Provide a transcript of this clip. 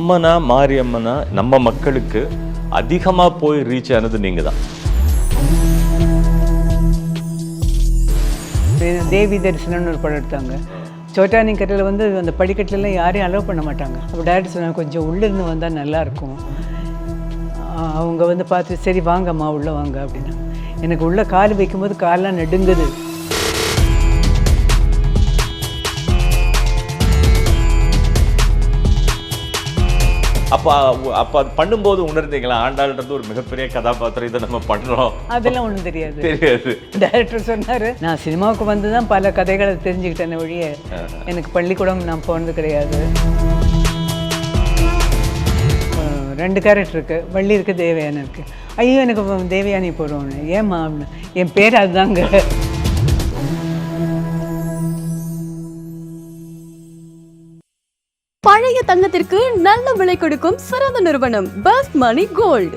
அம்மனா மாரியம்மனா நம்ம மக்களுக்கு அதிகமாக போய் ரீச் ஆனது நீங்கள் தான். தேவி தரிசனம்னு ஒரு படம் எடுத்தாங்க. சோட்டானிக்கரையில் வந்து அந்த படிக்கட்டுலாம் யாரையும் அலோவ் பண்ண மாட்டாங்க. அப்போ டேரக்டர் சொன்னாங்க கொஞ்சம் உள்ளேருந்து வந்தால் நல்லாயிருக்கும். அவங்க வந்து பார்த்து சரி வாங்கம்மா உள்ளே வாங்க அப்படின்னா, எனக்கு உள்ளே கால் வைக்கும்போது காலெலாம் நடுங்குது. அப்போ அது பண்ணும்போது உணர்ந்தீங்களா ஆண்டாள்ன்றது ஒரு மிகப்பெரிய கதாபாத்திரம், இதை நம்ம பண்ணுறோம்? அதெல்லாம் ஒன்றும் தெரியாது. டைரக்டர் சொன்னார், நான் சினிமாவுக்கு வந்து தான் பல கதைகளை தெரிஞ்சுக்கிட்டேன் ஒழிய எனக்கு பள்ளிக்கூடம் நான் போனது கிடையாது. 2 கேரக்டர் இருக்குது, வள்ளி இருக்குது, தேவயானி இருக்குது. ஐயோ எனக்கு தேவயானி போடுவோம். ஏம்மா அப்படின்னு, என் பேர் அதுதாங்க. பழைய தங்கத்திற்கு நல்ல விலை கொடுக்கும் சிறந்த நிறுவனம் பெஸ்ட் மணி கோல்டு.